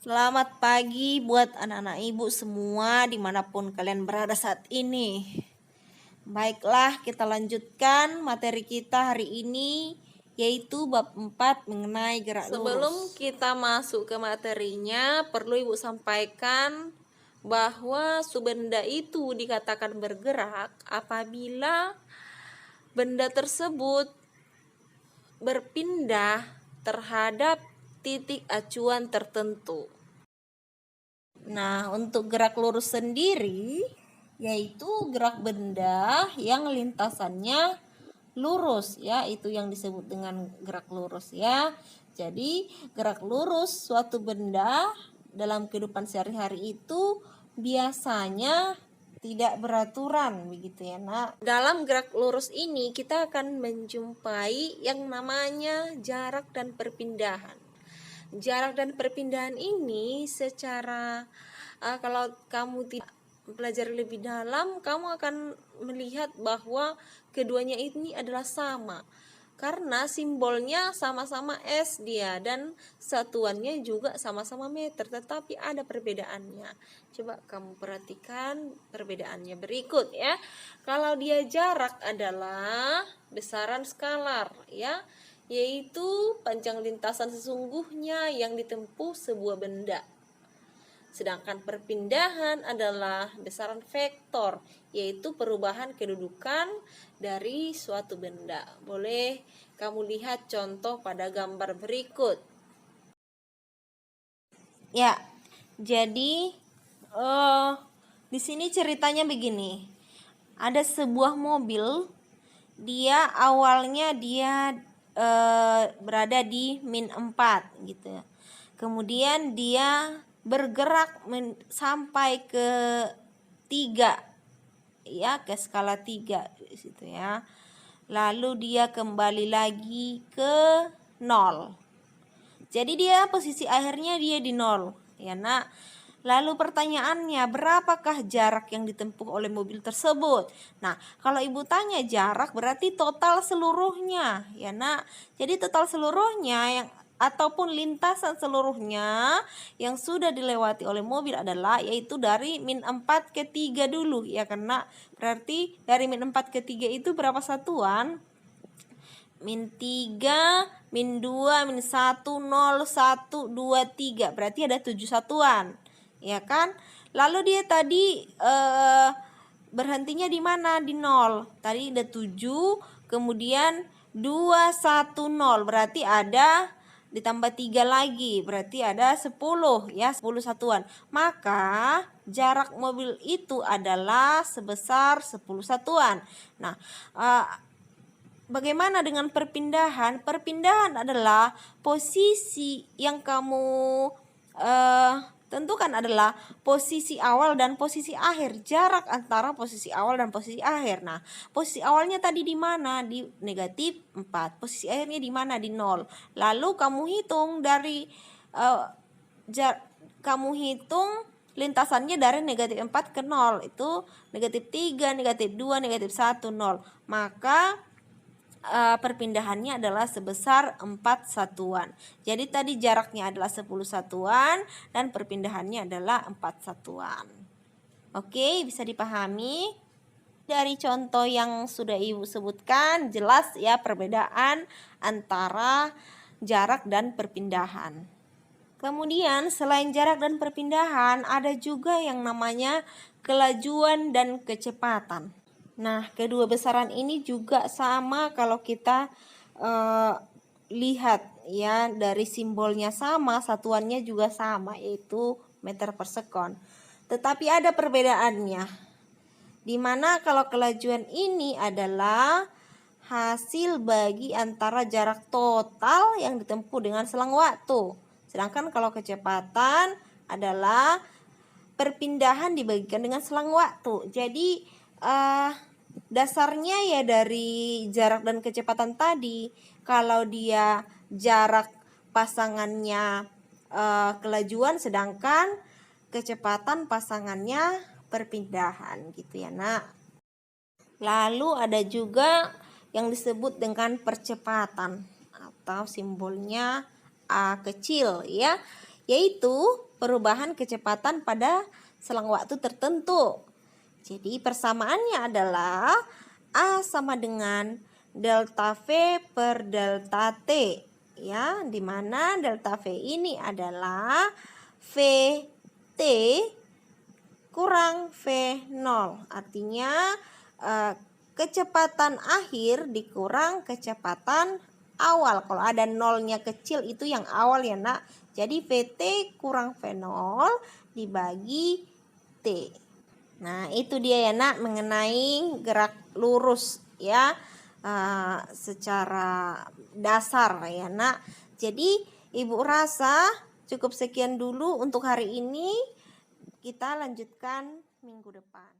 Selamat pagi buat anak-anak ibu semua dimanapun kalian berada saat ini. Baiklah, kita lanjutkan materi kita hari ini, yaitu bab 4 mengenai gerak lurus. Sebelum kita masuk ke materinya, perlu ibu sampaikan bahwa benda itu dikatakan bergerak apabila benda tersebut berpindah terhadap titik acuan tertentu. Nah, untuk gerak lurus sendiri yaitu gerak benda yang lintasannya lurus ya, itu yang disebut dengan gerak lurus ya. Jadi, gerak lurus suatu benda dalam kehidupan sehari-hari itu biasanya tidak beraturan begitu ya, Nak. Dalam gerak lurus ini kita akan menjumpai yang namanya jarak dan perpindahan. Jarak dan perpindahan ini secara kalau kamu tidak belajar lebih dalam, kamu akan melihat bahwa keduanya ini adalah sama. Karena simbolnya sama-sama S dia dan satuannya juga sama-sama meter, tetapi ada perbedaannya. Coba kamu perhatikan perbedaannya berikut ya. Kalau dia jarak adalah besaran skalar ya, yaitu panjang lintasan sesungguhnya yang ditempuh sebuah benda. Sedangkan perpindahan adalah besaran vektor, yaitu perubahan kedudukan dari suatu benda. Boleh kamu lihat contoh pada gambar berikut. Ya, jadi di sini ceritanya begini. Ada sebuah mobil, dia awalnya berada di -4 gitu ya. Kemudian dia bergerak sampai ke 3 ya, ke skala 3 di situ ya. Lalu dia kembali lagi ke 0. Jadi dia posisi akhirnya dia di 0 ya, Nak. Lalu pertanyaannya, berapakah jarak yang ditempuh oleh mobil tersebut? Nah, kalau ibu tanya jarak berarti total seluruhnya ya, Nak. Jadi total seluruhnya yang ataupun lintasan seluruhnya yang sudah dilewati oleh mobil adalah yaitu dari -4 ke 3 dulu ya, karena berarti dari -4 ke 3 itu berapa satuan? -3, -2, -1, 0, 1, 2, 3. Berarti ada 7 satuan. Ya kan? Lalu dia tadi berhentinya di mana? Di 0. Tadi ada 7, kemudian 2, 1, 0. Berarti ada ditambah 3 lagi. Berarti ada 10 ya, 10 satuan. Maka jarak mobil itu adalah sebesar 10 satuan. Nah, bagaimana dengan perpindahan? Perpindahan adalah posisi yang kamu tentukan adalah posisi awal dan posisi akhir, jarak antara posisi awal dan posisi akhir. Nah, posisi awalnya tadi di mana? Di -4. Posisi akhirnya di mana? Di 0. Lalu kamu hitung dari kamu hitung lintasannya dari -4 ke 0. Itu -3, -2, -1, 0. Maka perpindahannya adalah sebesar 4 satuan. Jadi tadi jaraknya adalah 10 satuan dan perpindahannya adalah 4 satuan. Oke, bisa dipahami? Dari contoh yang sudah ibu sebutkan jelas ya perbedaan antara jarak dan perpindahan. Kemudian selain jarak dan perpindahan ada juga yang namanya kelajuan dan kecepatan. Nah, kedua besaran ini juga sama kalau kita lihat ya, dari simbolnya sama, satuannya juga sama, yaitu meter per sekon. Tetapi ada perbedaannya, dimana kalau kelajuan ini adalah hasil bagi antara jarak total yang ditempuh dengan selang waktu. Sedangkan kalau kecepatan adalah perpindahan dibagikan dengan selang waktu. Jadi dasarnya ya dari jarak dan kecepatan tadi. Kalau dia jarak pasangannya kelajuan, sedangkan kecepatan pasangannya perpindahan gitu ya, Nak. Lalu ada juga yang disebut dengan percepatan atau simbolnya A kecil ya, yaitu perubahan kecepatan pada selang waktu tertentu. Jadi persamaannya adalah A sama dengan delta V per delta T, ya, di mana delta V ini adalah VT kurang V0. Artinya kecepatan akhir dikurang kecepatan awal. Kalau ada nolnya kecil itu yang awal ya nak. Jadi VT kurang V0 dibagi T. Nah itu dia ya nak mengenai gerak lurus ya, secara dasar ya nak. Jadi ibu rasa cukup sekian dulu untuk hari ini. Kita lanjutkan minggu depan.